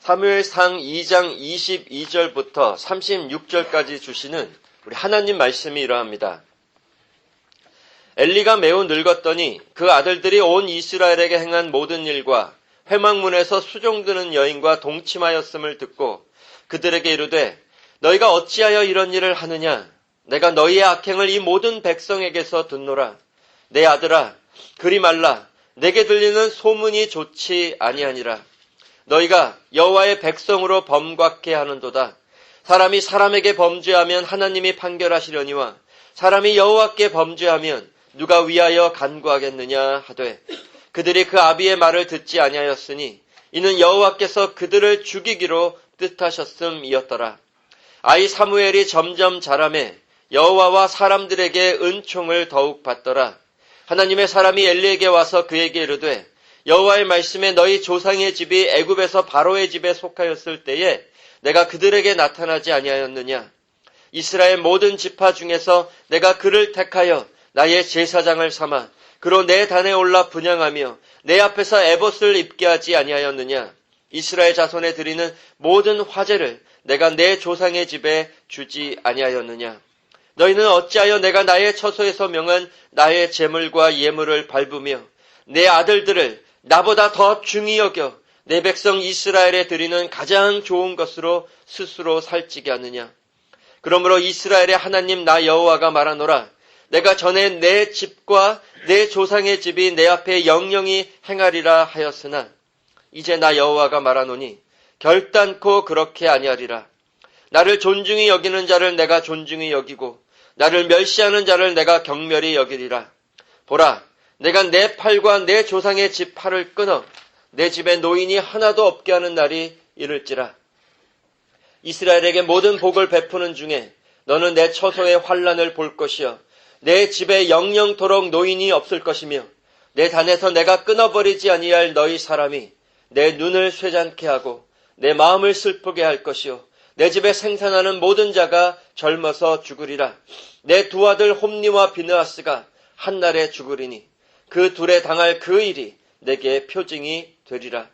사무엘상 2장 22절부터 36절까지 주시는 우리 하나님 말씀이 이러합니다. 엘리가 매우 늙었더니 그 아들들이 온 이스라엘에게 행한 모든 일과 회막문에서 수종드는 여인과 동침하였음을 듣고 그들에게 이르되 너희가 어찌하여 이런 일을 하느냐? 내가 너희의 악행을 이 모든 백성에게서 듣노라. 내 아들아 그리 말라. 내게 들리는 소문이 좋지 아니하니라. 너희가 여호와의 백성으로 범곽케 하는도다. 사람이 사람에게 범죄하면 하나님이 판결하시려니와 사람이 여호와께 범죄하면 누가 위하여 간구하겠느냐 하되 그들이 그 아비의 말을 듣지 아니하였으니 이는 여호와께서 그들을 죽이기로 뜻하셨음이었더라. 아이 사무엘이 점점 자라매 여호와와 사람들에게 은총을 더욱 받더라. 하나님의 사람이 엘리에게 와서 그에게 이르되 여호와의 말씀에 너희 조상의 집이 애굽에서 바로의 집에 속하였을 때에 내가 그들에게 나타나지 아니하였느냐? 이스라엘 모든 지파 중에서 내가 그를 택하여 나의 제사장을 삼아 그로 내 단에 올라 분향하며 내 앞에서 에봇을 입게 하지 아니하였느냐? 이스라엘 자손에 드리는 모든 화제를 내가 내 조상의 집에 주지 아니하였느냐? 너희는 어찌하여 내가 나의 처소에서 명한 나의 제물과 예물을 밟으며 내 아들들을 나보다 더 중히 여겨 내 백성 이스라엘에 드리는 가장 좋은 것으로 스스로 살찌게 하느냐? 그러므로 이스라엘의 하나님 나 여호와가 말하노라. 내가 전에 내 집과 내 조상의 집이 내 앞에 영영히 행하리라 하였으나 이제 나 여호와가 말하노니 결단코 그렇게 아니하리라. 나를 존중히 여기는 자를 내가 존중히 여기고 나를 멸시하는 자를 내가 경멸히 여기리라. 보라, 내가 내 팔과 내 조상의 집 팔을 끊어 내 집에 노인이 하나도 없게 하는 날이 이를지라. 이스라엘에게 모든 복을 베푸는 중에 너는 내 처소의 환난을 볼 것이요 내 집에 영영토록 노인이 없을 것이며 내 단에서 내가 끊어버리지 아니할 너희 사람이 내 눈을 쇠잔케 하고 내 마음을 슬프게 할 것이요 내 집에 생산하는 모든 자가 젊어서 죽으리라. 내 두 아들 홈니와 비느하스가 한날에 죽으리니 그 둘에 당할 그 일이 내게 표징이 되리라.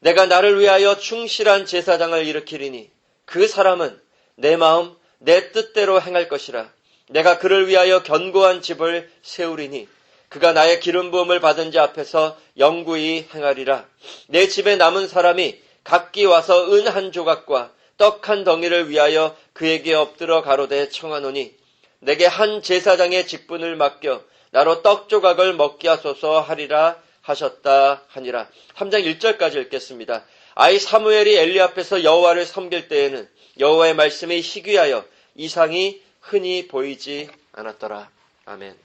내가 나를 위하여 충실한 제사장을 일으키리니 그 사람은 내 마음 내 뜻대로 행할 것이라. 내가 그를 위하여 견고한 집을 세우리니 그가 나의 기름 부음을 받은 자 앞에서 영구히 행하리라. 내 집에 남은 사람이 각기 와서 은 한 조각과 떡 한 덩이를 위하여 그에게 엎드러 가로되 청하노니 내게 한 제사장의 직분을 맡겨 나로 떡 조각을 먹게 하소서 하리라 하셨다 하니라. 3장 1절까지 읽겠습니다. 아이 사무엘이 엘리 앞에서 여호와를 섬길 때에는 여호와의 말씀이 희귀하여 이상이 흔히 보이지 않았더라. 아멘.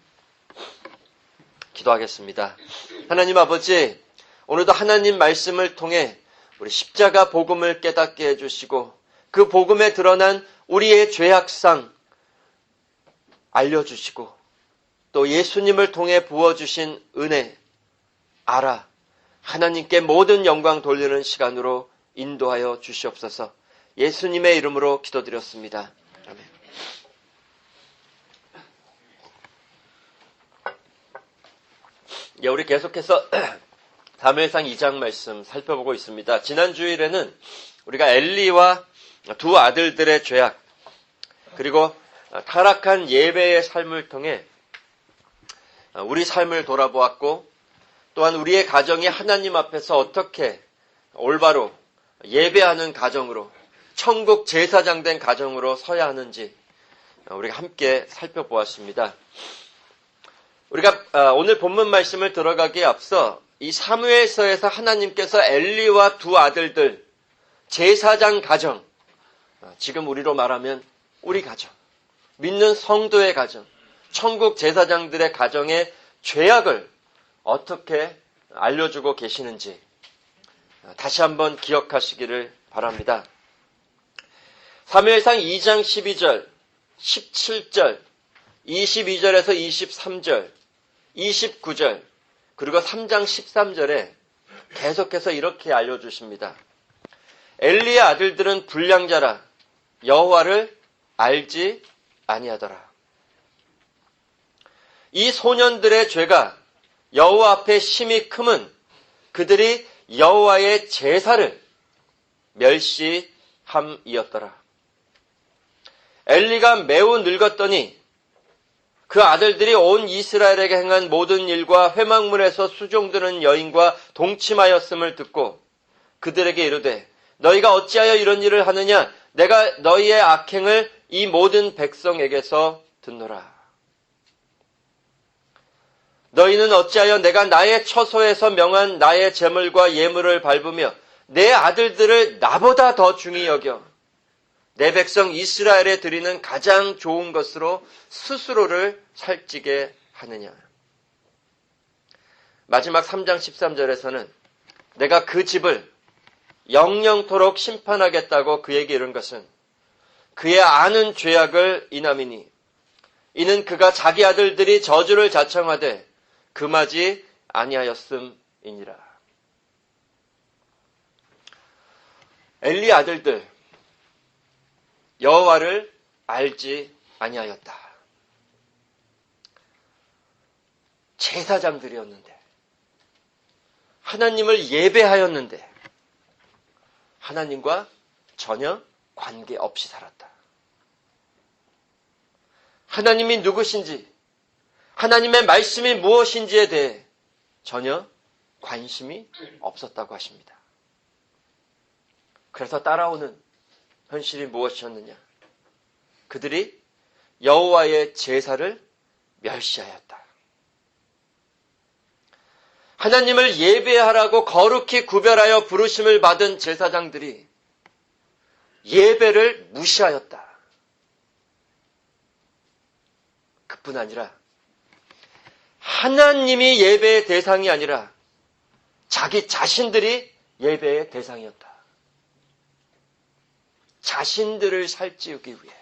기도하겠습니다. 하나님 아버지, 오늘도 하나님 말씀을 통해 우리 십자가 복음을 깨닫게 해주시고 그 복음에 드러난 우리의 죄악상 알려주시고 또 예수님을 통해 부어주신 은혜 알아 하나님께 모든 영광 돌리는 시간으로 인도하여 주시옵소서. 예수님의 이름으로 기도드렸습니다. 아멘. 우리 계속해서 사무엘상 2장 말씀 살펴보고 있습니다. 지난 주일에는 우리가 엘리와 두 아들들의 죄악 그리고 타락한 예배의 삶을 통해 우리 삶을 돌아보았고 또한 우리의 가정이 하나님 앞에서 어떻게 올바로 예배하는 가정으로 천국 제사장 된 가정으로 서야 하는지 우리가 함께 살펴보았습니다. 우리가 오늘 본문 말씀을 들어가기에 앞서 이 사무엘서에서 하나님께서 엘리와 두 아들들 제사장 가정, 지금 우리로 말하면 우리 가정, 믿는 성도의 가정, 천국 제사장들의 가정의 죄악을 어떻게 알려주고 계시는지 다시 한번 기억하시기를 바랍니다. 사무엘상 2장 12절, 17절, 22절에서 23절, 29절, 그리고 3장 13절에 계속해서 이렇게 알려주십니다. 엘리의 아들들은 불량자라 여호와를 알지 아니하더라. 이 소년들의 죄가 여호와 앞에 심히 크면 그들이 여호와의 제사를 멸시함이었더라. 엘리가 매우 늙었더니 그 아들들이 온 이스라엘에게 행한 모든 일과 회막문에서 수종드는 여인과 동침하였음을 듣고 그들에게 이르되 너희가 어찌하여 이런 일을 하느냐? 내가 너희의 악행을 이 모든 백성에게서 듣노라. 너희는 어찌하여 내가 나의 처소에서 명한 나의 제물과 예물을 밟으며 내 아들들을 나보다 더 중히 여겨 내 백성 이스라엘에 드리는 가장 좋은 것으로 스스로를 살찌게 하느냐. 마지막 3장 13절에서는 내가 그 집을 영영토록 심판하겠다고 그에게 이른 것은 그의 아는 죄악을 인함이니 이는 그가 자기 아들들이 저주를 자청하되 금하지 아니하였음이니라. 엘리 아들들 여호와를 알지 아니하였다. 제사장들이었는데 하나님을 예배하였는데 하나님과 전혀 관계없이 살았다. 하나님이 누구신지 하나님의 말씀이 무엇인지에 대해 전혀 관심이 없었다고 하십니다. 그래서 따라오는 현실이 무엇이었느냐? 그들이 여호와의 제사를 멸시하였다. 하나님을 예배하라고 거룩히 구별하여 부르심을 받은 제사장들이 예배를 무시하였다. 그뿐 아니라 하나님이 예배의 대상이 아니라 자기 자신들이 예배의 대상이었다. 자신들을 살찌우기 위해,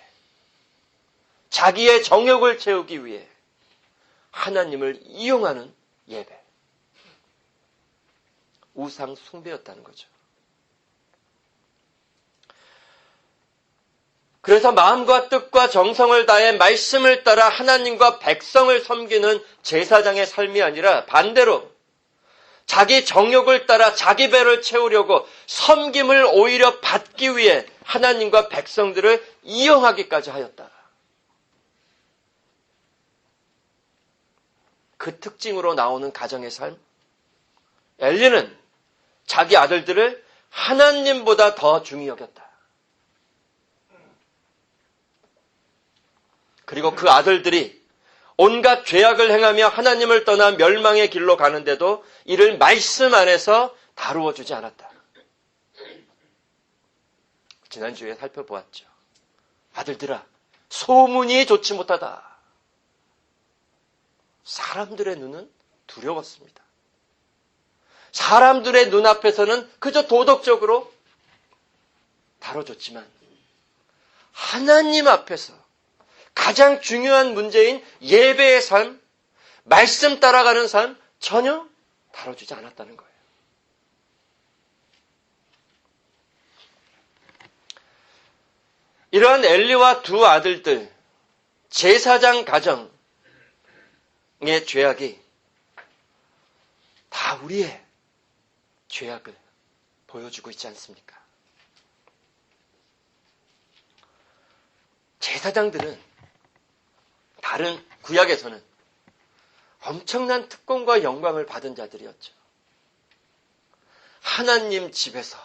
자기의 정욕을 채우기 위해 하나님을 이용하는 예배. 우상 숭배였다는 거죠. 그래서 마음과 뜻과 정성을 다해 말씀을 따라 하나님과 백성을 섬기는 제사장의 삶이 아니라 반대로 자기 정욕을 따라 자기 배를 채우려고 섬김을 오히려 받기 위해 하나님과 백성들을 이용하기까지 하였다. 그 특징으로 나오는 가정의 삶. 엘리는 자기 아들들을 하나님보다 더 중히 여겼다. 그리고 그 아들들이 온갖 죄악을 행하며 하나님을 떠나 멸망의 길로 가는데도 이를 말씀 안에서 다루어 주지 않았다. 지난주에 살펴보았죠. 아들들아, 소문이 좋지 못하다. 사람들의 눈은 두려웠습니다. 사람들의 눈앞에서는 그저 도덕적으로 다뤄줬지만 하나님 앞에서 가장 중요한 문제인 예배의 삶, 말씀 따라가는 삶 전혀 다뤄주지 않았다는 거예요. 이러한 엘리와 두 아들들, 제사장 가정의 죄악이 다 우리의 죄악을 보여주고 있지 않습니까? 제사장들은 다른 구약에서는 엄청난 특권과 영광을 받은 자들이었죠. 하나님 집에서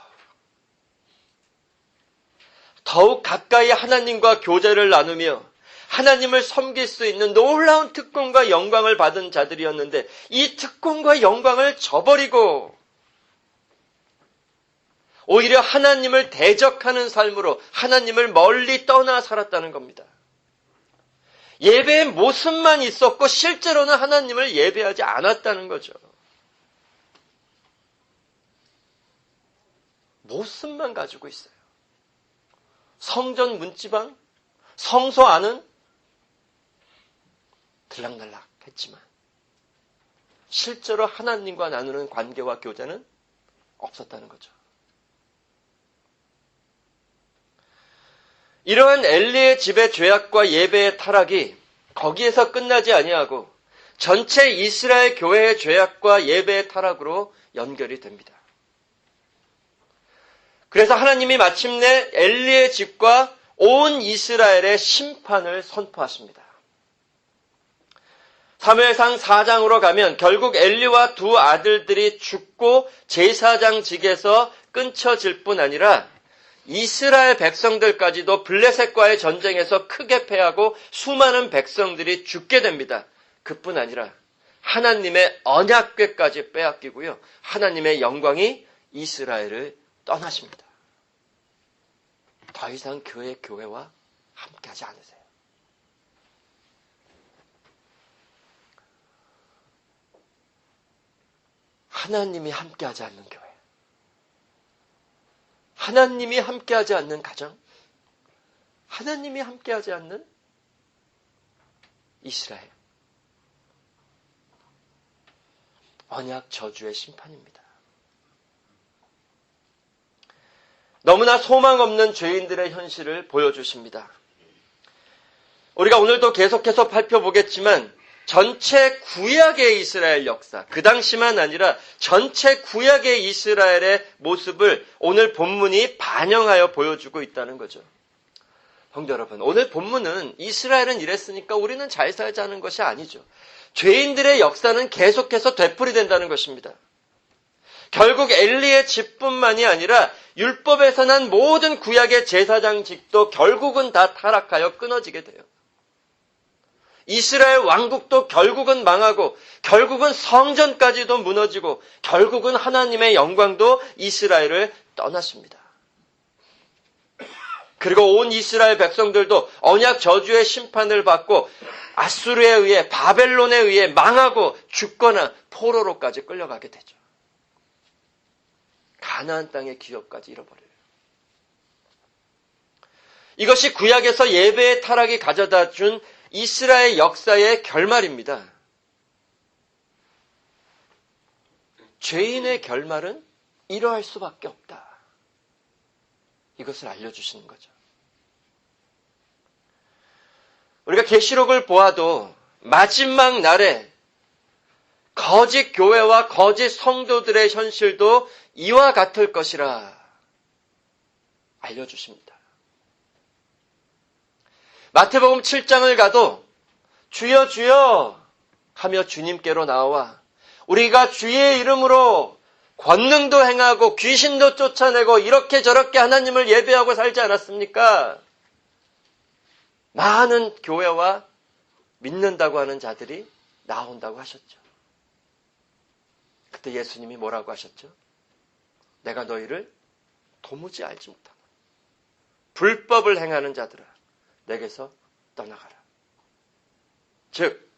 더욱 가까이 하나님과 교제를 나누며 하나님을 섬길 수 있는 놀라운 특권과 영광을 받은 자들이었는데 이 특권과 영광을 저버리고 오히려 하나님을 대적하는 삶으로 하나님을 멀리 떠나 살았다는 겁니다. 예배의 모습만 있었고 실제로는 하나님을 예배하지 않았다는 거죠. 모습만 가지고 있어요. 성전 문지방, 성소 안은 들락날락 했지만 실제로 하나님과 나누는 관계와 교제는 없었다는 거죠. 이러한 엘리의 집의 죄악과 예배의 타락이 거기에서 끝나지 아니하고 전체 이스라엘 교회의 죄악과 예배의 타락으로 연결이 됩니다. 그래서 하나님이 마침내 엘리의 집과 온 이스라엘의 심판을 선포하십니다. 사무엘상 4장으로 가면 결국 엘리와 두 아들들이 죽고 제사장직에서 끊쳐질 뿐 아니라 이스라엘 백성들까지도 블레셋과의 전쟁에서 크게 패하고 수많은 백성들이 죽게 됩니다. 그뿐 아니라 하나님의 언약궤까지 빼앗기고요. 하나님의 영광이 이스라엘을 떠나십니다. 더 이상 교회와 함께하지 않으세요. 하나님이 함께하지 않는 교회, 하나님이 함께하지 않는 가정, 하나님이 함께하지 않는 이스라엘, 언약 저주의 심판입니다. 너무나 소망 없는 죄인들의 현실을 보여주십니다. 우리가 오늘도 계속해서 살펴보겠지만 전체 구약의 이스라엘 역사, 그 당시만 아니라 전체 구약의 이스라엘의 모습을 오늘 본문이 반영하여 보여주고 있다는 거죠. 성도 여러분, 오늘 본문은 이스라엘은 이랬으니까 우리는 잘 살자는 것이 아니죠. 죄인들의 역사는 계속해서 되풀이된다는 것입니다. 결국 엘리의 집뿐만이 아니라 율법에서 난 모든 구약의 제사장직도 결국은 다 타락하여 끊어지게 돼요. 이스라엘 왕국도 결국은 망하고 결국은 성전까지도 무너지고 결국은 하나님의 영광도 이스라엘을 떠났습니다. 그리고 온 이스라엘 백성들도 언약 저주의 심판을 받고 아수르에 의해 바벨론에 의해 망하고 죽거나 포로로까지 끌려가게 되죠. 가나안 땅의 기업까지 잃어버려요. 이것이 구약에서 예배의 타락이 가져다 준 이스라엘 역사의 결말입니다. 죄인의 결말은 이러할 수밖에 없다. 이것을 알려주시는 거죠. 우리가 계시록을 보아도 마지막 날에 거짓 교회와 거짓 성도들의 현실도 이와 같을 것이라 알려주십니다. 마태복음 7장을 가도 주여 주여 하며 주님께로 나와 우리가 주의 이름으로 권능도 행하고 귀신도 쫓아내고 이렇게 저렇게 하나님을 예배하고 살지 않았습니까? 많은 교회와 믿는다고 하는 자들이 나온다고 하셨죠. 그때 예수님이 뭐라고 하셨죠? 내가 너희를 도무지 알지 못하고 불법을 행하는 자들아 내게서 떠나가라. 즉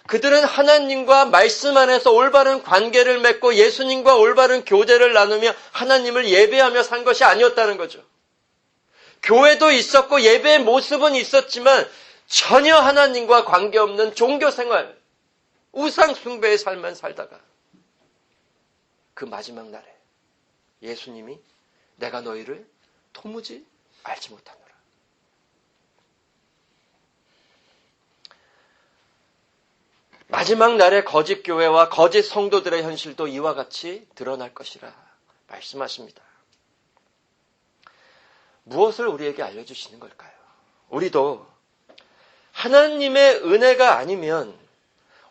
그들은 하나님과 말씀 안에서 올바른 관계를 맺고 예수님과 올바른 교제를 나누며 하나님을 예배하며 산 것이 아니었다는 거죠. 교회도 있었고 예배의 모습은 있었지만 전혀 하나님과 관계없는 종교생활, 우상 숭배의 삶만 살다가 그 마지막 날에 예수님이 내가 너희를 도무지 알지 못하노라. 마지막 날에 거짓 교회와 거짓 성도들의 현실도 이와 같이 드러날 것이라 말씀하십니다. 무엇을 우리에게 알려주시는 걸까요? 우리도 하나님의 은혜가 아니면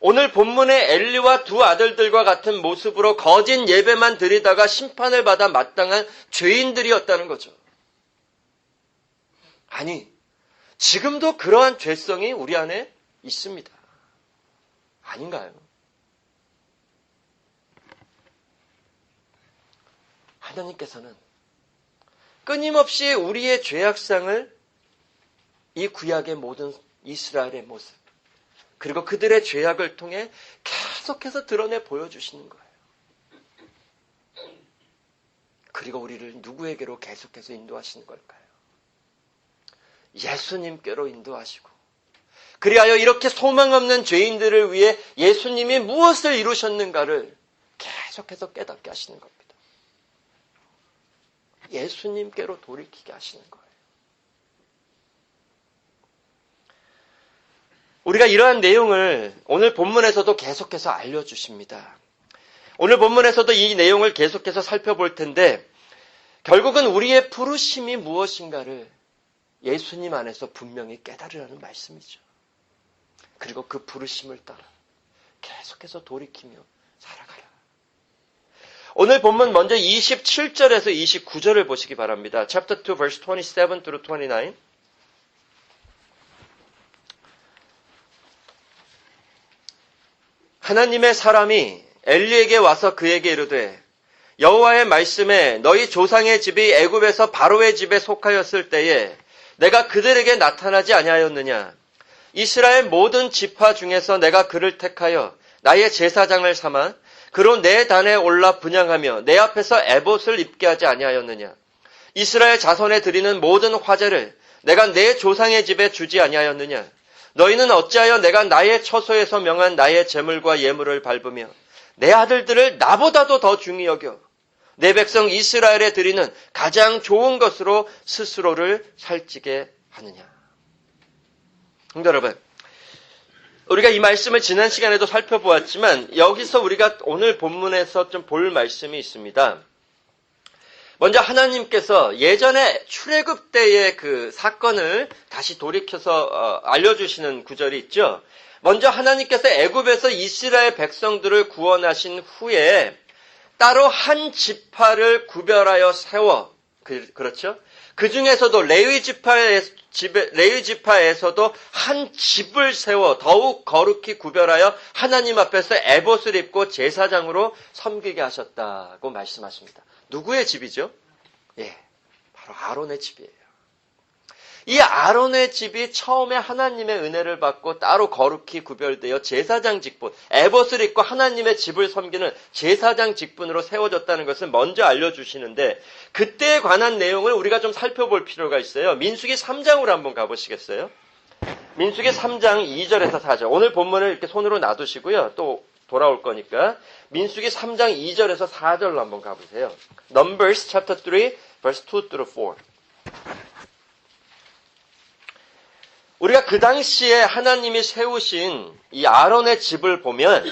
오늘 본문의 엘리와 두 아들들과 같은 모습으로 거짓 예배만 드리다가 심판을 받아 마땅한 죄인들이었다는 거죠. 아니, 지금도 그러한 죄성이 우리 안에 있습니다. 아닌가요? 하나님께서는 끊임없이 우리의 죄악상을 이 구약의 모든 이스라엘의 모습 그리고 그들의 죄악을 통해 계속해서 드러내 보여주시는 거예요. 그리고 우리를 누구에게로 계속해서 인도하시는 걸까요? 예수님께로 인도하시고 그리하여 이렇게 소망 없는 죄인들을 위해 예수님이 무엇을 이루셨는가를 계속해서 깨닫게 하시는 겁니다. 예수님께로 돌이키게 하시는 거예요. 우리가 이러한 내용을 오늘 본문에서도 계속해서 알려주십니다. 오늘 본문에서도 이 내용을 계속해서 살펴볼 텐데 결국은 우리의 부르심이 무엇인가를 예수님 안에서 분명히 깨달으라는 말씀이죠. 그리고 그 부르심을 따라 계속해서 돌이키며 살아가라. 오늘 본문 먼저 27절에서 29절을 보시기 바랍니다. Chapter 2, verse 27 through 29. 하나님의 사람이 엘리에게 와서 그에게 이르되 여호와의 말씀에 너희 조상의 집이 애굽에서 바로의 집에 속하였을 때에 내가 그들에게 나타나지 아니하였느냐. 이스라엘 모든 지파 중에서 내가 그를 택하여 나의 제사장을 삼아 그로 내 단에 올라 분향하며 내 앞에서 에봇을 입게 하지 아니하였느냐. 이스라엘 자손에 드리는 모든 화제를 내가 내 조상의 집에 주지 아니하였느냐. 너희는 어찌하여 내가 나의 처소에서 명한 나의 제물과 예물을 밟으며 내 아들들을 나보다도 더 중히 여겨 내 백성 이스라엘에 드리는 가장 좋은 것으로 스스로를 살찌게 하느냐. 성도 여러분, 우리가 이 말씀을 지난 시간에도 살펴보았지만 여기서 우리가 오늘 본문에서 좀 볼 말씀이 있습니다. 먼저 하나님께서 예전에 출애굽 때의 그 사건을 다시 돌이켜서 알려주시는 구절이 있죠. 먼저 하나님께서 애굽에서 이스라엘 백성들을 구원하신 후에 따로 한 지파를 구별하여 세워, 그렇죠? 그 중에서도 레위 지파에서도 한 집을 세워 더욱 거룩히 구별하여 하나님 앞에서 에봇을 입고 제사장으로 섬기게 하셨다고 말씀하십니다. 누구의 집이죠? 예, 바로 아론의 집이에요. 이 아론의 집이 처음에 하나님의 은혜를 받고 따로 거룩히 구별되어 제사장 직분, 에봇을 입고 하나님의 집을 섬기는 제사장 직분으로 세워졌다는 것을 먼저 알려주시는데 그때에 관한 내용을 우리가 좀 살펴볼 필요가 있어요. 민수기 3장으로 한번 가보시겠어요? 민수기 3장 2절에서 4절. 오늘 본문을 이렇게 손으로 놔두시고요. 또 돌아올 거니까 민수기 3장 2절에서 4절로 한번 가보세요. Numbers chapter 3 verse 2 through 4. 우리가 그 당시에 하나님이 세우신 이 아론의 집을 보면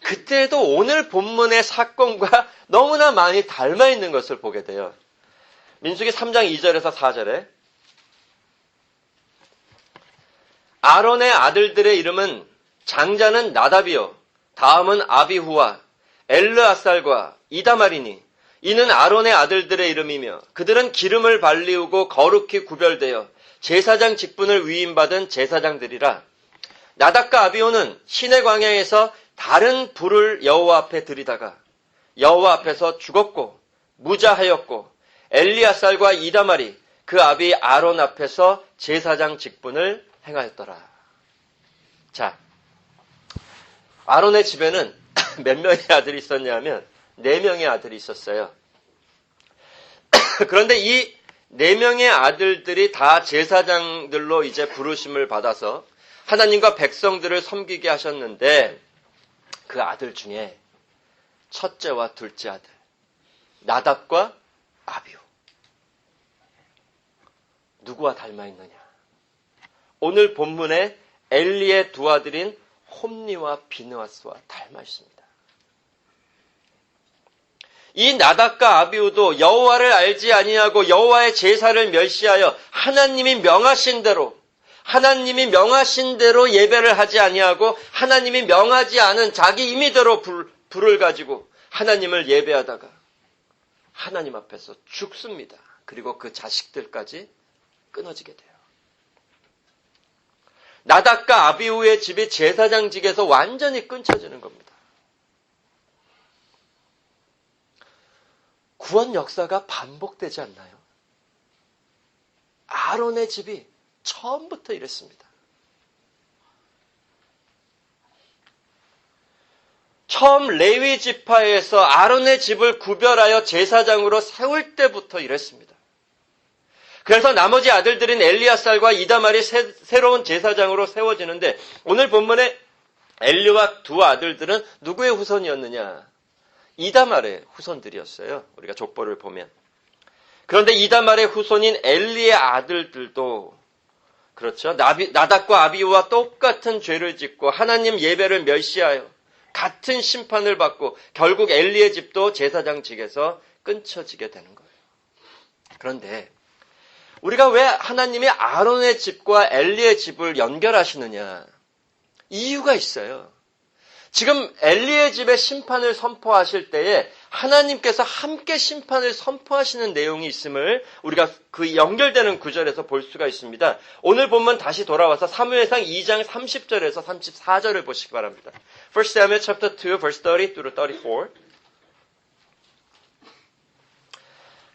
그때도 오늘 본문의 사건과 너무나 많이 닮아 있는 것을 보게 돼요. 민수기 3장 2절에서 4절에 아론의 아들들의 이름은 장자는 나답이요 다음은 아비후와 엘르아살과 이다말이니 이는 아론의 아들들의 이름이며 그들은 기름을 발리우고 거룩히 구별되어 제사장 직분을 위임받은 제사장들이라. 나답과 아비후는 시내 광야에서 다른 불을 여호와 앞에 들이다가 여호와 앞에서 죽었고 무자하였고 엘리아살과 이다말이 그 아비 아론 앞에서 제사장 직분을 행하였더라. 자, 아론의 집에는 몇 명의 아들이 있었냐면 4명의 아들이 있었어요. 그런데 이 4명의 아들들이 다 제사장들로 이제 부르심을 받아서 하나님과 백성들을 섬기게 하셨는데 그 아들 중에 첫째와 둘째 아들 나답과 아비후 누구와 닮아 있느냐? 오늘 본문에 엘리의 두 아들인 홈니와 비느하스와 닮아 있습니다. 이 나답과 아비후도 여호와를 알지 아니하고 여호와의 제사를 멸시하여 하나님이 명하신 대로 예배를 하지 아니하고 하나님이 명하지 않은 자기 임의대로 불을 가지고 하나님을 예배하다가 하나님 앞에서 죽습니다. 그리고 그 자식들까지 끊어지게 돼요. 나답과 아비후의 집이 제사장직에서 완전히 끊쳐지는 겁니다. 구원 역사가 반복되지 않나요? 아론의 집이 처음부터 이랬습니다. 처음 레위 지파에서 아론의 집을 구별하여 제사장으로 세울 때부터 이랬습니다. 그래서 나머지 아들들인 엘리아살과 이다말이 새로운 제사장으로 세워지는데 오늘 본문에 엘리와 두 아들들은 누구의 후손이었느냐? 이다말의 후손들이었어요. 우리가 족보를 보면. 그런데 이다말의 후손인 엘리의 아들들도 그렇죠. 나답과 아비후와 똑같은 죄를 짓고 하나님 예배를 멸시하여 같은 심판을 받고 결국 엘리의 집도 제사장직에서 끊쳐지게 되는 거예요. 그런데 우리가 왜 하나님이 아론의 집과 엘리의 집을 연결하시느냐? 이유가 있어요. 지금 엘리의 집에 심판을 선포하실 때에 하나님께서 함께 심판을 선포하시는 내용이 있음을 우리가 그 연결되는 구절에서 볼 수가 있습니다. 오늘 본문 다시 돌아와서 사무엘상 2장 30절에서 34절을 보시기 바랍니다. 1 Samuel chapter 2 verse 30 through 34.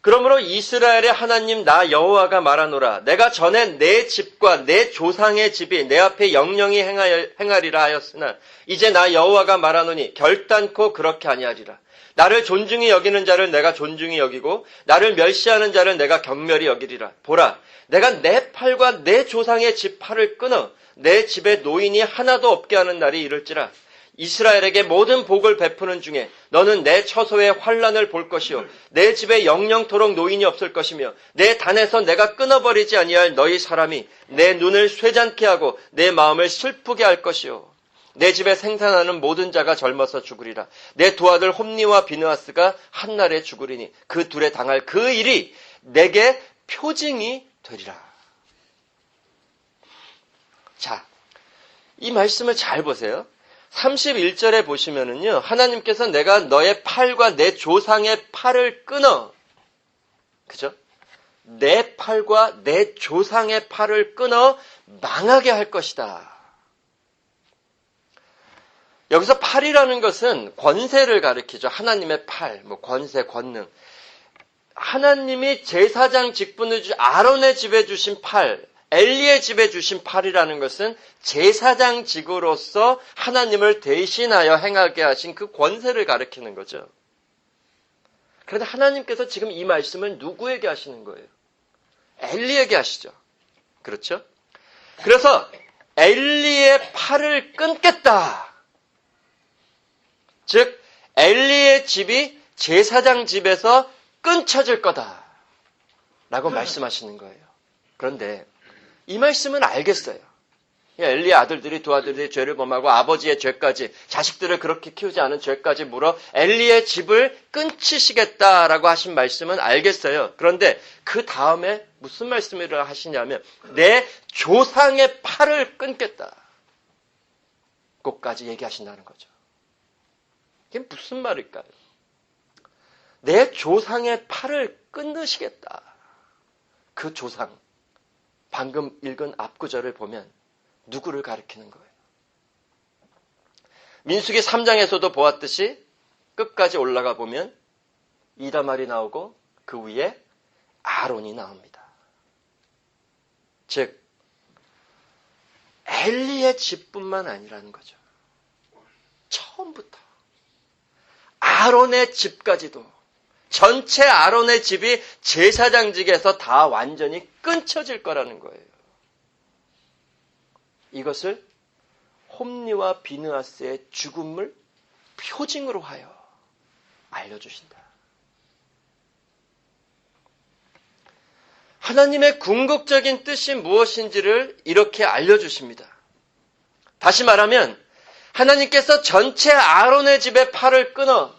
그러므로 이스라엘의 하나님 나 여호와가 말하노라. 내가 전에 내 집과 내 조상의 집이 내 앞에 영영히 행하리라 하였으나 이제 나 여호와가 말하노니 결단코 그렇게 아니하리라. 나를 존중히 여기는 자를 내가 존중히 여기고 나를 멸시하는 자를 내가 경멸히 여기리라. 보라, 내가 내 팔과 내 조상의 집 팔을 끊어 내 집에 노인이 하나도 없게 하는 날이 이를지라. 이스라엘에게 모든 복을 베푸는 중에 너는 내 처소에 환난을 볼 것이요 내 집에 영영토록 노인이 없을 것이며 내 단에서 내가 끊어버리지 아니할 너희 사람이 내 눈을 쇠잔케 하고 내 마음을 슬프게 할 것이요 내 집에 생산하는 모든 자가 젊어서 죽으리라. 내 두 아들 홈니와 비느하스가 한날에 죽으리니 그 둘에 당할 그 일이 내게 표징이 되리라. 자, 이 말씀을 잘 보세요. 31절에 보시면은요, 하나님께서 내가 너의 팔과 내 조상의 팔을 끊어. 그죠? 내 팔과 내 조상의 팔을 끊어 망하게 할 것이다. 여기서 팔이라는 것은 권세를 가리키죠. 하나님의 팔, 권세, 권능. 하나님이 제사장 직분을 아론의 집에 주신 팔, 엘리의 집에 주신 팔이라는 것은 제사장직으로서 하나님을 대신하여 행하게 하신 그 권세를 가리키는 거죠. 그런데 하나님께서 지금 이 말씀을 누구에게 하시는 거예요? 엘리에게 하시죠. 그렇죠? 그래서 엘리의 팔을 끊겠다. 즉 엘리의 집이 제사장 집에서 끊쳐질 거다. 라고 말씀하시는 거예요. 그런데 이 말씀은 알겠어요. 엘리의 아들들이 두 아들들이 죄를 범하고 아버지의 죄까지 자식들을 그렇게 키우지 않은 죄까지 물어 엘리의 집을 끊치시겠다라고 하신 말씀은 알겠어요. 그런데 그 다음에 무슨 말씀을 하시냐면 내 조상의 팔을 끊겠다. 그것까지 얘기하신다는 거죠. 이게 무슨 말일까요? 내 조상의 팔을 끊으시겠다. 그 조상. 방금 읽은 앞구절을 보면 누구를 가리키는 거예요? 민수기 3장에서도 보았듯이 끝까지 올라가 보면 이다말이 나오고 그 위에 아론이 나옵니다. 즉 엘리의 집뿐만 아니라는 거죠. 처음부터 아론의 집까지도 전체 아론의 집이 제사장직에서 다 완전히 끊쳐질 거라는 거예요. 이것을 홈니와 비느하스의 죽음을 표징으로 하여 알려주신다. 하나님의 궁극적인 뜻이 무엇인지를 이렇게 알려주십니다. 다시 말하면 하나님께서 전체 아론의 집의 팔을 끊어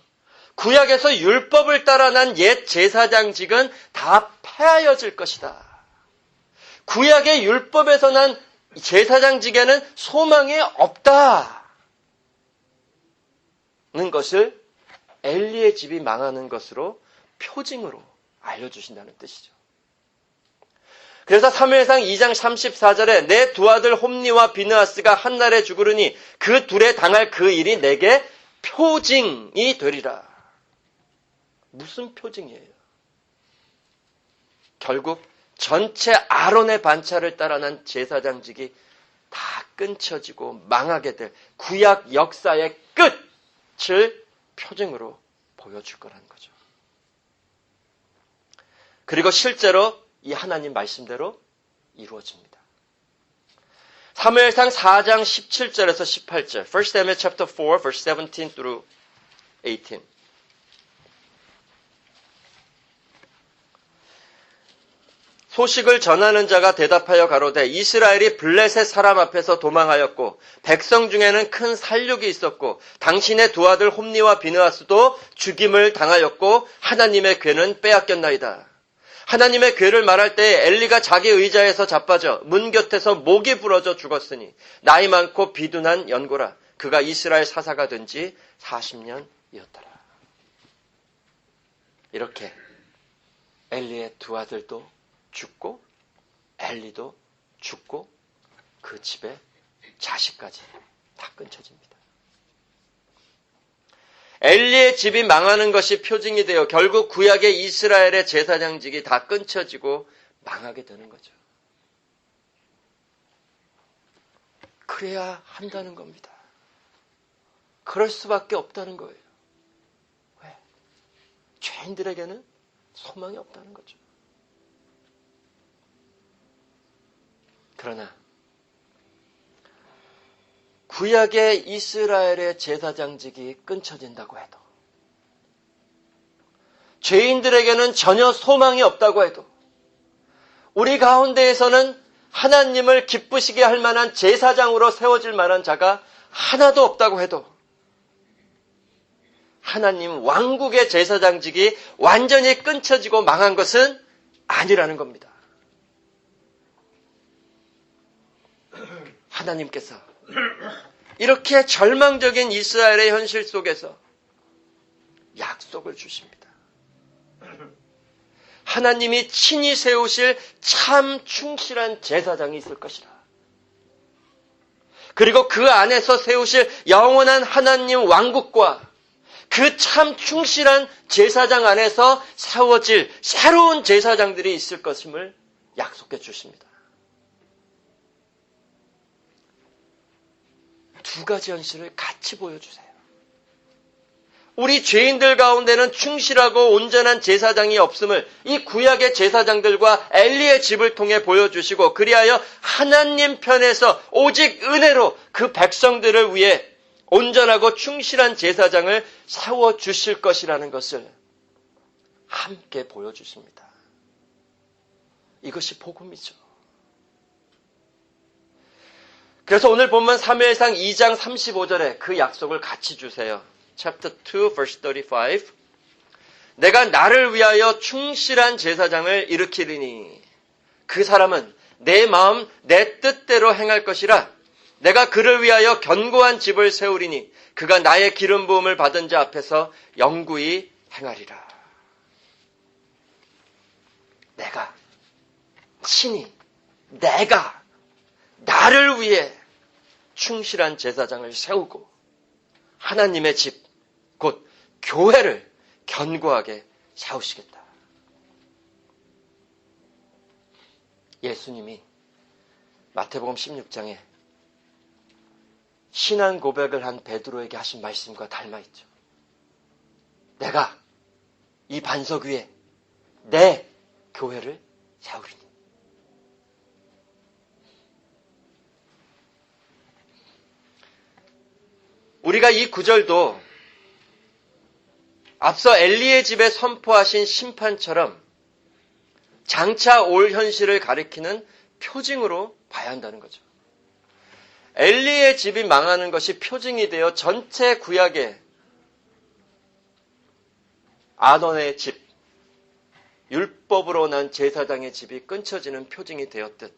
구약에서 율법을 따라 난 옛 제사장직은 다 폐하여질 것이다. 구약의 율법에서 난 제사장직에는 소망이 없다는 것을 엘리의 집이 망하는 것으로 표징으로 알려주신다는 뜻이죠. 그래서 사무엘상 2장 34절에 내 두 아들 홈니와 비느하스가 한날에 죽으리니 그 둘에 당할 그 일이 내게 표징이 되리라. 무슨 표징이에요? 결국 전체 아론의 반차를 따라 난 제사장직이 다 끊쳐지고 망하게 될 구약 역사의 끝을 표징으로 보여줄 거라는 거죠. 그리고 실제로 이 하나님 말씀대로 이루어집니다. 사무엘상 4장 17절에서 18절 1 Samuel chapter 4 verse 17 through 18 소식을 전하는 자가 대답하여 가로되 이스라엘이 블레셋 사람 앞에서 도망하였고 백성 중에는 큰 살육이 있었고 당신의 두 아들 홈니와 비느하스도 죽임을 당하였고 하나님의 궤는 빼앗겼나이다. 하나님의 괴를 말할 때 엘리가 자기 의자에서 자빠져 문 곁에서 목이 부러져 죽었으니 나이 많고 비둔한 연고라. 그가 이스라엘 사사가 된 지 40년이었더라. 이렇게 엘리의 두 아들도 죽고 엘리도 죽고 그 집에 자식까지 다 끊쳐집니다. 엘리의 집이 망하는 것이 표징이 되어 결국 구약의 이스라엘의 제사장직이 다 끊쳐지고 망하게 되는 거죠. 그래야 한다는 겁니다. 그럴 수밖에 없다는 거예요. 왜? 죄인들에게는 소망이 없다는 거죠. 그러나 구약의 이스라엘의 제사장직이 끊쳐진다고 해도, 죄인들에게는 전혀 소망이 없다고 해도, 우리 가운데에서는 하나님을 기쁘시게 할 만한 제사장으로 세워질 만한 자가 하나도 없다고 해도, 하나님 왕국의 제사장직이 완전히 끊쳐지고 망한 것은 아니라는 겁니다. 하나님께서 이렇게 절망적인 이스라엘의 현실 속에서 약속을 주십니다. 하나님이 친히 세우실 참 충실한 제사장이 있을 것이라. 그리고 그 안에서 세우실 영원한 하나님 왕국과 그 참 충실한 제사장 안에서 세워질 새로운 제사장들이 있을 것임을 약속해 주십니다. 두 가지 현실을 같이 보여주세요. 우리 죄인들 가운데는 충실하고 온전한 제사장이 없음을 이 구약의 제사장들과 엘리의 집을 통해 보여주시고, 그리하여 하나님 편에서 오직 은혜로 그 백성들을 위해 온전하고 충실한 제사장을 세워주실 것이라는 것을 함께 보여주십니다. 이것이 복음이죠. 그래서 오늘 본문 사무엘상 2장 35절에 그 약속을 같이 주세요. Chapter 2, verse 35. 내가 나를 위하여 충실한 제사장을 일으키리니 그 사람은 내 마음 내 뜻대로 행할 것이라. 내가 그를 위하여 견고한 집을 세우리니 그가 나의 기름 부음을 받은 자 앞에서 영구히 행하리라. 내가 친히 내가 나를 위해 충실한 제사장을 세우고 하나님의 집, 곧 교회를 견고하게 세우시겠다. 예수님이 마태복음 16장에 신앙 고백을 한 베드로에게 하신 말씀과 닮아있죠. 내가 이 반석 위에 내 교회를 세우리니. 우리가 이 구절도 앞서 엘리의 집에 선포하신 심판처럼 장차 올 현실을 가리키는 표징으로 봐야 한다는 거죠. 엘리의 집이 망하는 것이 표징이 되어 전체 구약의 아론의 집, 율법으로 난 제사장의 집이 끊쳐지는 표징이 되었듯,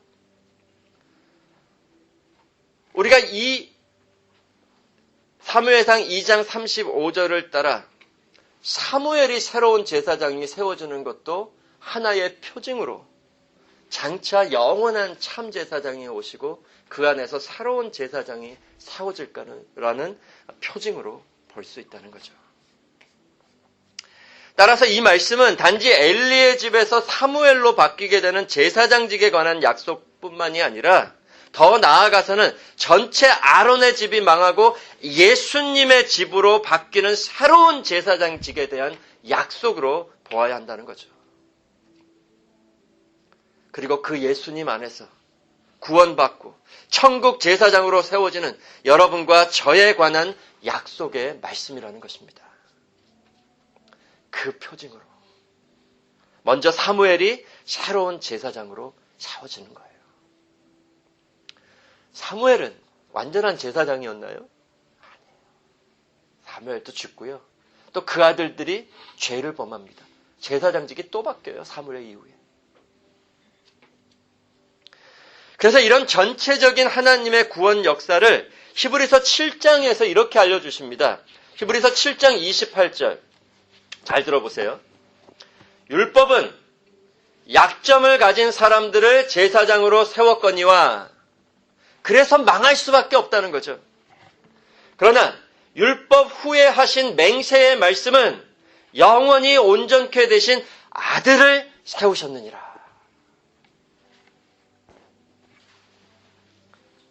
우리가 이 사무엘상 2장 35절을 따라 사무엘이 새로운 제사장이 세워지는 것도 하나의 표징으로 장차 영원한 참 제사장이 오시고 그 안에서 새로운 제사장이 세워질 거라는 표징으로 볼 수 있다는 거죠. 따라서 이 말씀은 단지 엘리의 집에서 사무엘로 바뀌게 되는 제사장직에 관한 약속뿐만이 아니라 더 나아가서는 전체 아론의 집이 망하고 예수님의 집으로 바뀌는 새로운 제사장직에 대한 약속으로 보아야 한다는 거죠. 그리고 그 예수님 안에서 구원받고 천국 제사장으로 세워지는 여러분과 저에 관한 약속의 말씀이라는 것입니다. 그 표징으로 먼저 사무엘이 새로운 제사장으로 세워지는 거예요. 사무엘은 완전한 제사장이었나요? 아니에요. 사무엘도 죽고요. 또 그 아들들이 죄를 범합니다. 제사장직이 또 바뀌어요. 사무엘 이후에. 그래서 이런 전체적인 하나님의 구원 역사를 히브리서 7장에서 이렇게 알려주십니다. 히브리서 7장 28절. 잘 들어보세요. 율법은 약점을 가진 사람들을 제사장으로 세웠거니와 그래서 망할 수밖에 없다는 거죠. 그러나 율법 후에 하신 맹세의 말씀은 영원히 온전케 되신 아들을 세우셨느니라.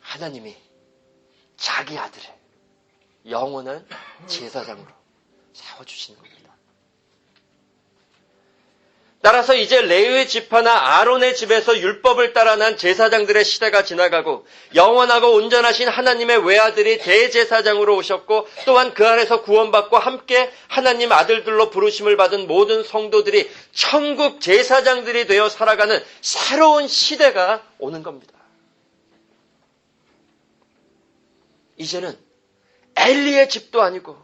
하나님이 자기 아들을 영원한 제사장으로 세워주시는 겁니다. 따라서 이제 레위의 지파나 아론의 집에서 율법을 따라 난 제사장들의 시대가 지나가고 영원하고 온전하신 하나님의 외아들이 대제사장으로 오셨고 또한 그 안에서 구원받고 함께 하나님 아들들로 부르심을 받은 모든 성도들이 천국 제사장들이 되어 살아가는 새로운 시대가 오는 겁니다. 이제는 엘리의 집도 아니고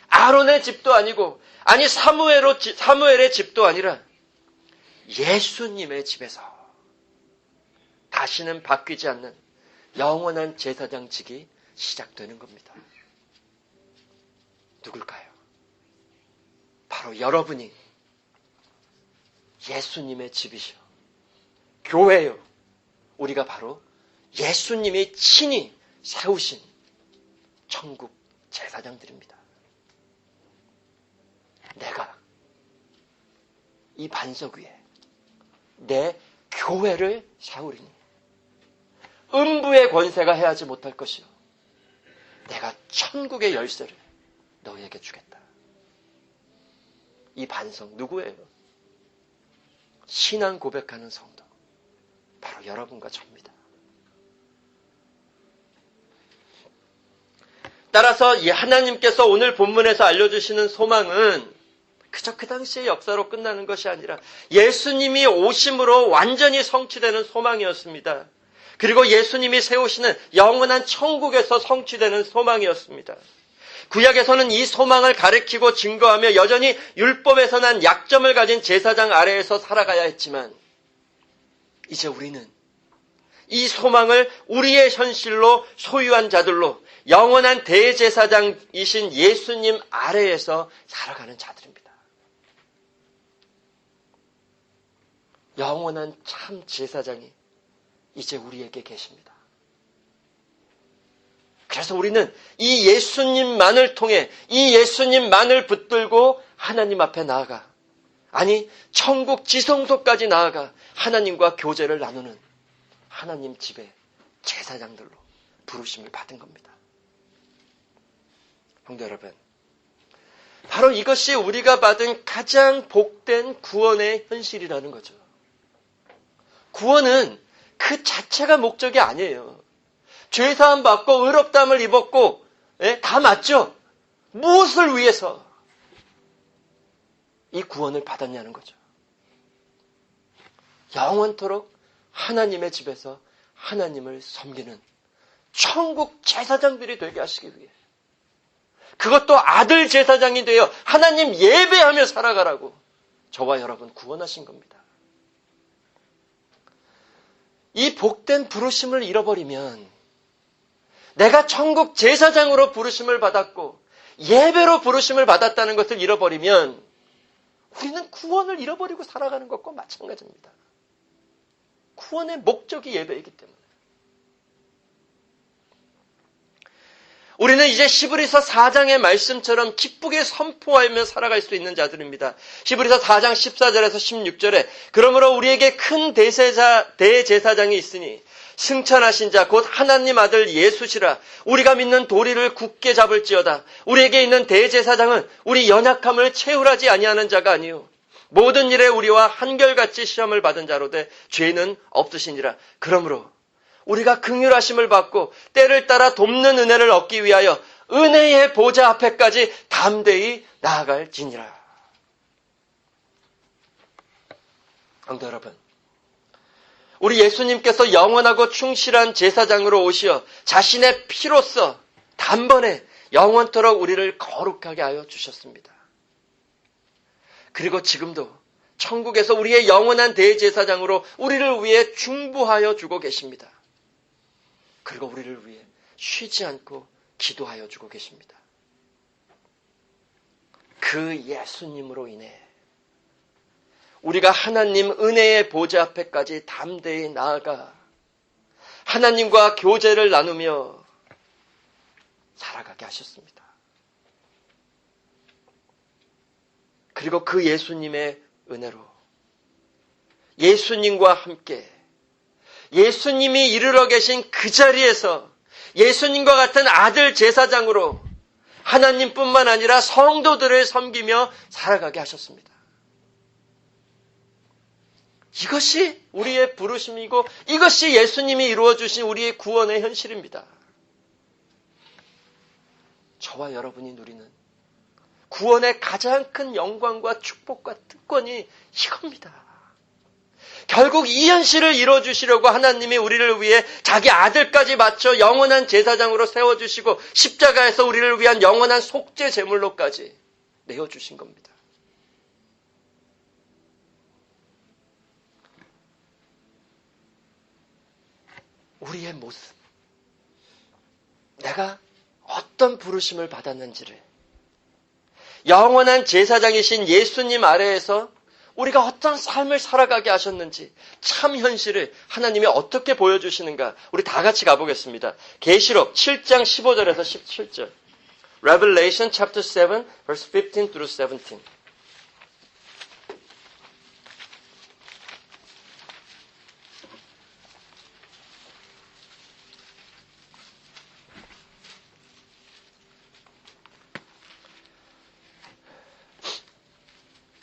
아론의 집도 아니고 아니 사무엘의 집도 아니라 예수님의 집에서 다시는 바뀌지 않는 영원한 제사장직이 시작되는 겁니다. 누굴까요? 바로 여러분이 예수님의 집이시오. 교회요. 우리가 바로 예수님이 친히 세우신 천국 제사장들입니다. 내가 이 반석 위에 내 교회를 세우리니 음부의 권세가 해하지 못할 것이요 내가 천국의 열쇠를 너희에게 주겠다. 이 반석 누구예요? 신앙 고백하는 성도, 바로 여러분과 저입니다. 따라서 이 하나님께서 오늘 본문에서 알려주시는 소망은 그저 그 당시의 역사로 끝나는 것이 아니라 예수님이 오심으로 완전히 성취되는 소망이었습니다. 그리고 예수님이 세우시는 영원한 천국에서 성취되는 소망이었습니다. 구약에서는 이 소망을 가리키고 증거하며 여전히 율법에서 난 약점을 가진 제사장 아래에서 살아가야 했지만 이제 우리는 이 소망을 우리의 현실로 소유한 자들로 영원한 대제사장이신 예수님 아래에서 살아가는 자들입니다. 영원한 참 제사장이 이제 우리에게 계십니다. 그래서 우리는 이 예수님만을 통해 이 예수님만을 붙들고 하나님 앞에 나아가 아니 천국 지성소까지 나아가 하나님과 교제를 나누는 하나님 집의 제사장들로 부르심을 받은 겁니다. 성도 여러분, 바로 이것이 우리가 받은 가장 복된 구원의 현실이라는 거죠. 구원은 그 자체가 목적이 아니에요. 죄사함 받고 의롭다함을 입었고 다 맞죠? 무엇을 위해서 이 구원을 받았냐는 거죠. 영원토록 하나님의 집에서 하나님을 섬기는 천국 제사장들이 되게 하시기 위해 그것도 아들 제사장이 되어 하나님 예배하며 살아가라고 저와 여러분 구원하신 겁니다. 이 복된 부르심을 잃어버리면 내가 천국 제사장으로 부르심을 받았고 예배로 부르심을 받았다는 것을 잃어버리면 우리는 구원을 잃어버리고 살아가는 것과 마찬가지입니다. 구원의 목적이 예배이기 때문에. 우리는 이제 히브리서 4장의 말씀처럼 기쁘게 선포하며 살아갈 수 있는 자들입니다. 히브리서 4장 14절에서 16절에 그러므로 우리에게 큰 대제사장이 있으니 승천하신 자 곧 하나님 아들 예수시라. 우리가 믿는 도리를 굳게 잡을지어다. 우리에게 있는 대제사장은 우리 연약함을 채울하지 아니하는 자가 아니요 모든 일에 우리와 한결같이 시험을 받은 자로되 죄는 없으시니라. 그러므로 우리가 긍휼하심을 받고 때를 따라 돕는 은혜를 얻기 위하여 은혜의 보좌 앞에까지 담대히 나아갈지니라. 성도 여러분, 우리 예수님께서 영원하고 충실한 제사장으로 오시어 자신의 피로써 단번에 영원토록 우리를 거룩하게 하여 주셨습니다. 그리고 지금도 천국에서 우리의 영원한 대제사장으로 우리를 위해 중보하여 주고 계십니다. 그리고 우리를 위해 쉬지 않고 기도하여 주고 계십니다. 그 예수님으로 인해 우리가 하나님 은혜의 보좌 앞에까지 담대히 나아가 하나님과 교제를 나누며 살아가게 하셨습니다. 그리고 그 예수님의 은혜로 예수님과 함께 예수님이 이르러 계신 그 자리에서 예수님과 같은 아들 제사장으로 하나님뿐만 아니라 성도들을 섬기며 살아가게 하셨습니다. 이것이 우리의 부르심이고 이것이 예수님이 이루어주신 우리의 구원의 현실입니다. 저와 여러분이 누리는 구원의 가장 큰 영광과 축복과 특권이 이겁니다. 결국 이 현실을 이루어주시려고 하나님이 우리를 위해 자기 아들까지 바쳐 영원한 제사장으로 세워주시고 십자가에서 우리를 위한 영원한 속죄 제물로까지 내어주신 겁니다. 우리의 모습, 내가 어떤 부르심을 받았는지를 영원한 제사장이신 예수님 아래에서 우리가 어떤 삶을 살아가게 하셨는지 참 현실을 하나님이 어떻게 보여주시는가 우리 다 같이 가보겠습니다. 계시록 7장 15절에서 17절 Revelation chapter 7 verse 15 through 17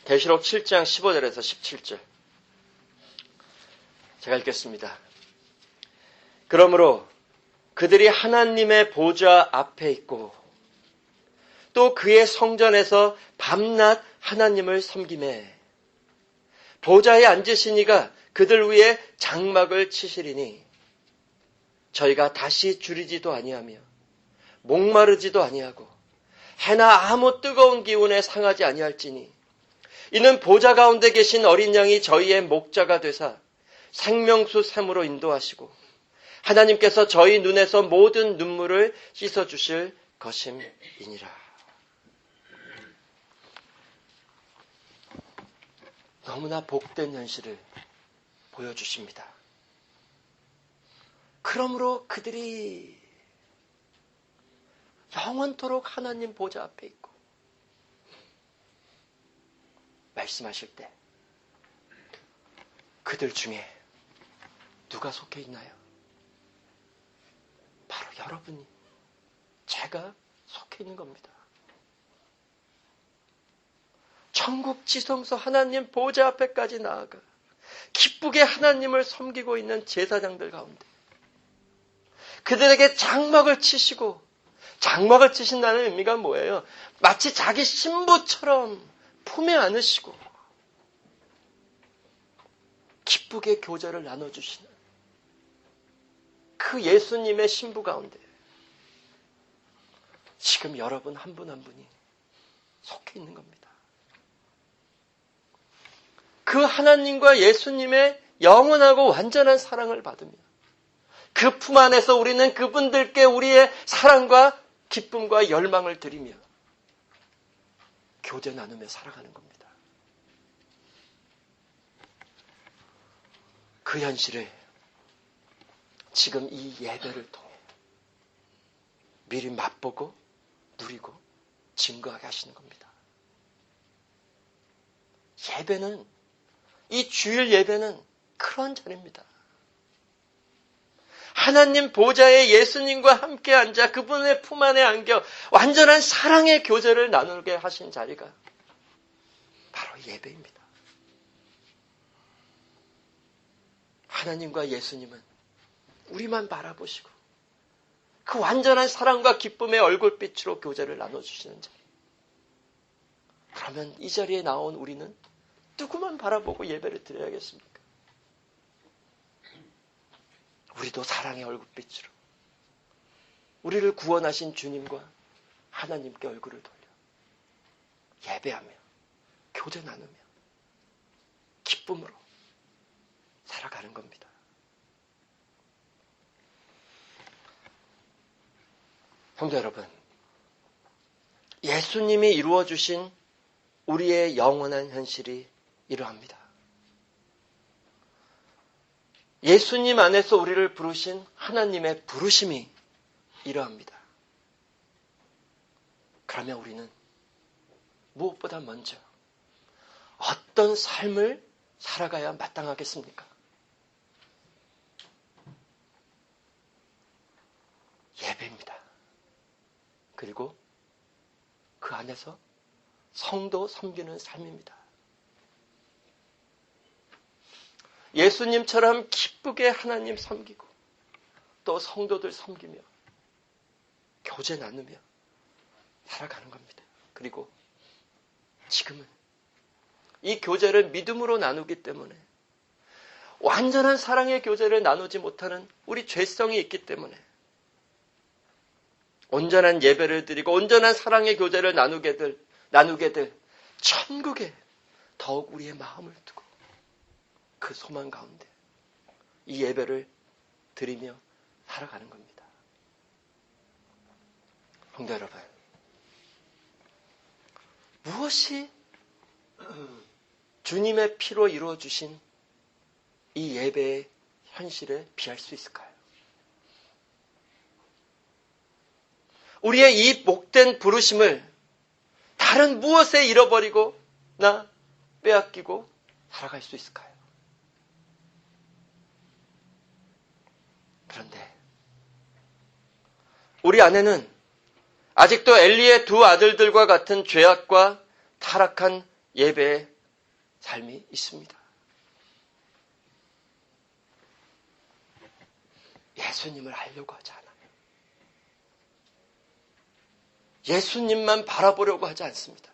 계시록 7장 15절에서 17절 제가 읽겠습니다. 그러므로 그들이 하나님의 보좌 앞에 있고 또 그의 성전에서 밤낮 하나님을 섬기매 보좌에 앉으신 이가 그들 위에 장막을 치시리니 저희가 다시 줄이지도 아니하며 목마르지도 아니하고 해나 아무 뜨거운 기운에 상하지 아니할지니 이는 보좌 가운데 계신 어린 양이 저희의 목자가 되사 생명수 샘으로 인도하시고 하나님께서 저희 눈에서 모든 눈물을 씻어주실 것임이니라. 너무나 복된 현실을 보여주십니다. 그러므로 그들이 영원토록 하나님 보좌 앞에 있고 말씀하실 때 그들 중에 누가 속해 있나요? 바로 여러분이, 제가 속해 있는 겁니다. 천국 지성소 하나님 보좌 앞에까지 나아가 기쁘게 하나님을 섬기고 있는 제사장들 가운데 그들에게 장막을 치시고, 장막을 치신다는 의미가 뭐예요? 마치 자기 신부처럼 품에 안으시고 기쁘게 교제를 나눠주시는 그 예수님의 신부 가운데 지금 여러분 한 분 한 분이 속해 있는 겁니다. 그 하나님과 예수님의 영원하고 완전한 사랑을 받으며 그 품 안에서 우리는 그분들께 우리의 사랑과 기쁨과 열망을 드리며 교제 나누며 살아가는 겁니다. 그 현실을 지금 이 예배를 통해 미리 맛보고 누리고 증거하게 하시는 겁니다. 예배는, 이 주일 예배는 그런 자리입니다. 하나님 보좌에 예수님과 함께 앉아 그분의 품 안에 안겨 완전한 사랑의 교제를 나누게 하신 자리가 바로 예배입니다. 하나님과 예수님은 우리만 바라보시고 그 완전한 사랑과 기쁨의 얼굴빛으로 교제를 나눠주시는 자리. 그러면 이 자리에 나온 우리는 누구만 바라보고 예배를 드려야겠습니까? 우리도 사랑의 얼굴빛으로 우리를 구원하신 주님과 하나님께 얼굴을 돌려 예배하며 교제 나누며 기쁨으로 살아가는 겁니다. 성도 여러분, 예수님이 이루어주신 우리의 영원한 현실이 이러합니다. 예수님 안에서 우리를 부르신 하나님의 부르심이 이러합니다. 그러면 우리는 무엇보다 먼저 어떤 삶을 살아가야 마땅하겠습니까? 예배입니다. 그리고 그 안에서 성도 섬기는 삶입니다. 예수님처럼 기쁘게 하나님 섬기고 또 성도들 섬기며 교제 나누며 살아가는 겁니다. 그리고 지금은 이 교제를 믿음으로 나누기 때문에 완전한 사랑의 교제를 나누지 못하는 우리 죄성이 있기 때문에 온전한 예배를 드리고 온전한 사랑의 교제를 나누게 될 천국에 더욱 우리의 마음을 두고 그 소망 가운데 이 예배를 드리며 살아가는 겁니다. 성도 여러분, 무엇이 주님의 피로 이루어주신 이 예배의 현실에 비할 수 있을까요? 우리의 이 복된 부르심을 다른 무엇에 잃어버리고 빼앗기고 살아갈 수 있을까요? 그런데 우리 안에는 아직도 엘리의 두 아들들과 같은 죄악과 타락한 예배의 삶이 있습니다. 예수님을 알려고 하지 않아요. 예수님만 바라보려고 하지 않습니다.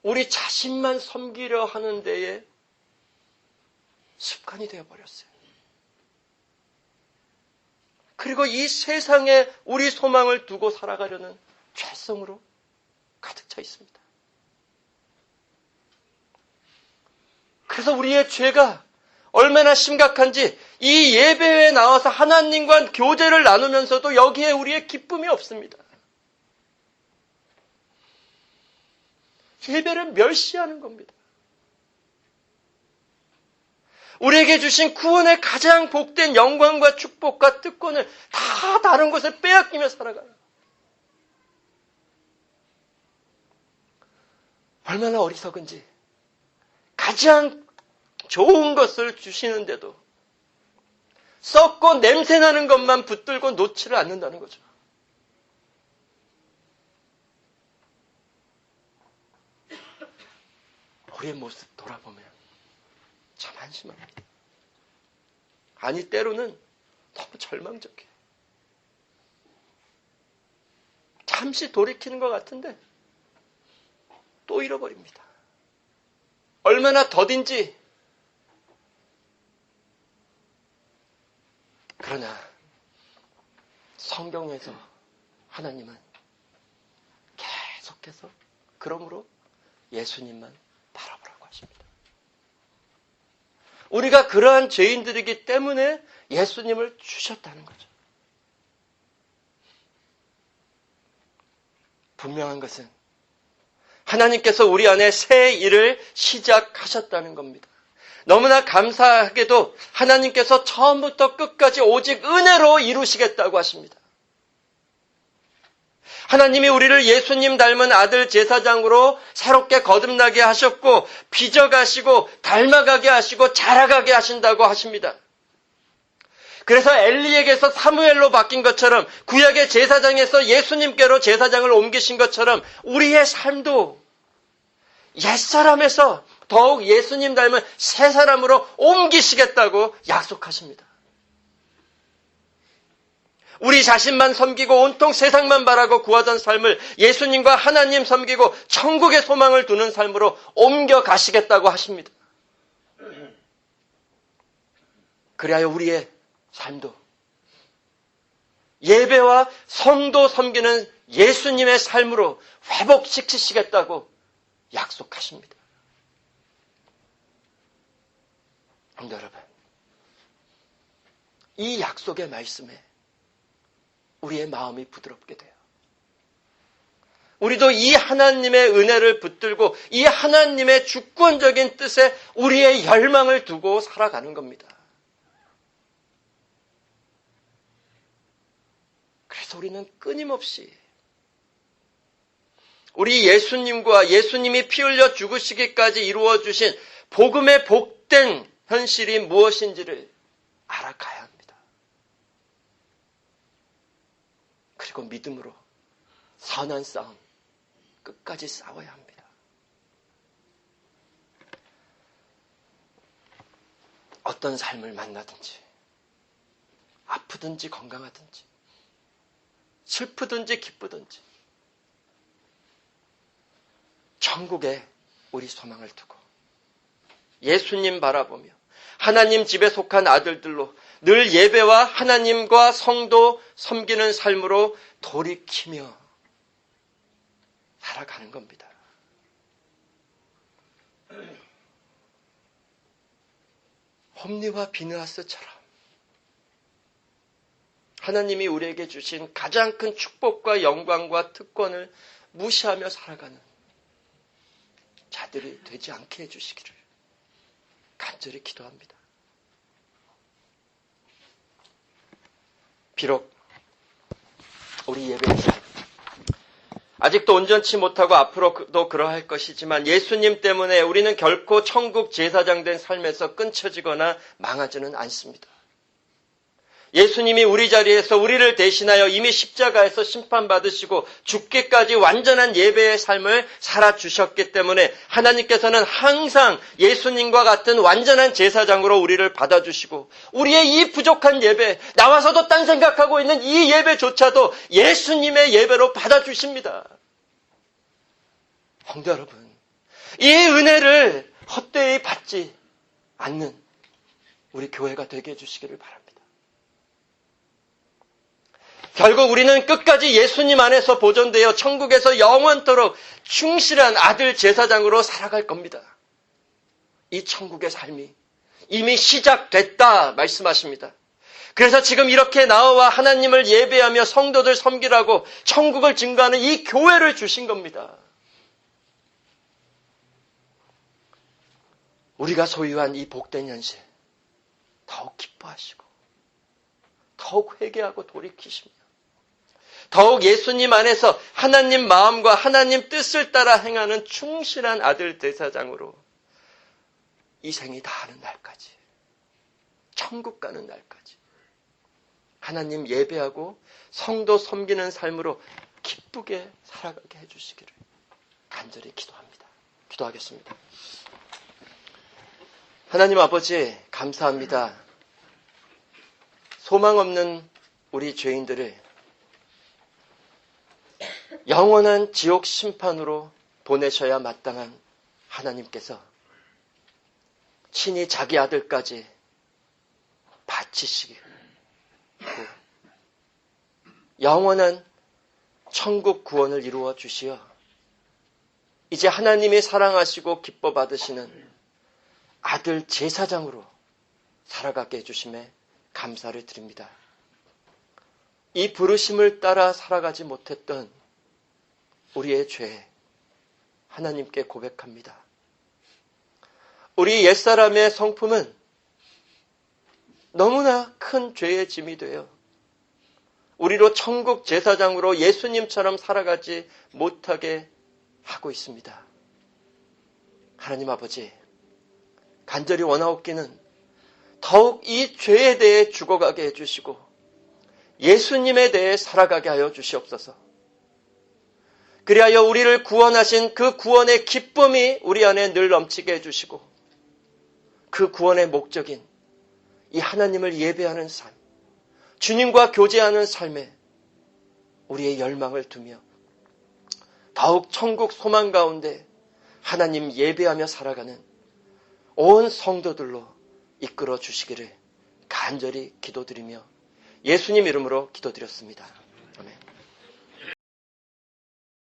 우리 자신만 섬기려 하는 데에 습관이 되어버렸어요. 그리고 이 세상에 우리 소망을 두고 살아가려는 죄성으로 가득 차 있습니다. 그래서 우리의 죄가 얼마나 심각한지 이 예배에 나와서 하나님과 교제를 나누면서도 여기에 우리의 기쁨이 없습니다. 예배를 멸시하는 겁니다. 우리에게 주신 구원의 가장 복된 영광과 축복과 특권을 다 다른 곳에 빼앗기며 살아가요. 얼마나 어리석은지 가장 좋은 것을 주시는데도 썩고 냄새나는 것만 붙들고 놓지를 않는다는 거죠. 우리의 모습 돌아보면 참 한심합니다. 아니, 때로는 너무 절망적이에요. 잠시 돌이키는 것 같은데 또 잃어버립니다. 얼마나 더딘지. 그러나 성경에서 하나님은 계속해서 그러므로 예수님만 바라보라고 하십니다. 우리가 그러한 죄인들이기 때문에 예수님을 주셨다는 거죠. 분명한 것은 하나님께서 우리 안에 새 일을 시작하셨다는 겁니다. 너무나 감사하게도 하나님께서 처음부터 끝까지 오직 은혜로 이루시겠다고 하십니다. 하나님이 우리를 예수님 닮은 아들 제사장으로 새롭게 거듭나게 하셨고 빚어가시고 닮아가게 하시고 자라가게 하신다고 하십니다. 그래서 엘리에게서 사무엘로 바뀐 것처럼 구약의 제사장에서 예수님께로 제사장을 옮기신 것처럼 우리의 삶도 옛사람에서 더욱 예수님 닮은 새 사람으로 옮기시겠다고 약속하십니다. 우리 자신만 섬기고 온통 세상만 바라고 구하던 삶을 예수님과 하나님 섬기고 천국의 소망을 두는 삶으로 옮겨가시겠다고 하십니다. 그리하여 우리의 삶도 예배와 성도 섬기는 예수님의 삶으로 회복시키시겠다고 약속하십니다. 성도 여러분, 이 약속의 말씀에 우리의 마음이 부드럽게 돼요. 우리도 이 하나님의 은혜를 붙들고 이 하나님의 주권적인 뜻에 우리의 열망을 두고 살아가는 겁니다. 그래서 우리는 끊임없이 우리 예수님과 예수님이 피 흘려 죽으시기까지 이루어 주신 복음의 복된 현실이 무엇인지를 알아가야 합니다. 그리고 믿음으로 선한 싸움 끝까지 싸워야 합니다. 어떤 삶을 만나든지 아프든지 건강하든지 슬프든지 기쁘든지 천국에 우리 소망을 두고 예수님 바라보며 하나님 집에 속한 아들들로 늘 예배와 하나님과 성도 섬기는 삶으로 돌이키며 살아가는 겁니다. 홈리와 비느하스처럼 하나님이 우리에게 주신 가장 큰 축복과 영광과 특권을 무시하며 살아가는 자들이 되지 않게 해주시기를 간절히 기도합니다. 비록 우리 예배의 삶 아직도 온전치 못하고 앞으로도 그러할 것이지만 예수님 때문에 우리는 결코 천국 제사장 된 삶에서 끊쳐지거나 망하지는 않습니다. 예수님이 우리 자리에서 우리를 대신하여 이미 십자가에서 심판받으시고 죽기까지 완전한 예배의 삶을 살아주셨기 때문에 하나님께서는 항상 예수님과 같은 완전한 제사장으로 우리를 받아주시고 우리의 이 부족한 예배, 나와서도 딴 생각하고 있는 이 예배조차도 예수님의 예배로 받아주십니다. 성도 여러분, 이 은혜를 헛되이 받지 않는 우리 교회가 되게 해주시기를 바랍니다. 결국 우리는 끝까지 예수님 안에서 보존되어 천국에서 영원토록 충실한 아들 제사장으로 살아갈 겁니다. 이 천국의 삶이 이미 시작됐다 말씀하십니다. 그래서 지금 이렇게 나와 하나님을 예배하며 성도들 섬기라고 천국을 증거하는 이 교회를 주신 겁니다. 우리가 소유한 이 복된 현실 더욱 기뻐하시고 더욱 회개하고 돌이키시며 더욱 예수님 안에서 하나님 마음과 하나님 뜻을 따라 행하는 충실한 아들 제사장으로 이 생이 다하는 날까지, 천국 가는 날까지 하나님 예배하고 성도 섬기는 삶으로 기쁘게 살아가게 해주시기를 간절히 기도합니다. 기도하겠습니다. 하나님 아버지 감사합니다. 소망 없는 우리 죄인들을 영원한 지옥 심판으로 보내셔야 마땅한 하나님께서 친히 자기 아들까지 바치시고 영원한 천국 구원을 이루어 주시어 이제 하나님이 사랑하시고 기뻐 받으시는 아들 제사장으로 살아가게 해주심에 감사를 드립니다. 이 부르심을 따라 살아가지 못했던 우리의 죄 하나님께 고백합니다. 우리 옛사람의 성품은 너무나 큰 죄의 짐이 되어 우리로 천국 제사장으로 예수님처럼 살아가지 못하게 하고 있습니다. 하나님 아버지, 간절히 원하옵기는 더욱 이 죄에 대해 죽어가게 해주시고 예수님에 대해 살아가게 하여 주시옵소서. 그리하여 우리를 구원하신 그 구원의 기쁨이 우리 안에 늘 넘치게 해주시고 그 구원의 목적인 이 하나님을 예배하는 삶, 주님과 교제하는 삶에 우리의 열망을 두며 더욱 천국 소망 가운데 하나님 예배하며 살아가는 온 성도들로 이끌어 주시기를 간절히 기도드리며 예수님 이름으로 기도드렸습니다. 아멘.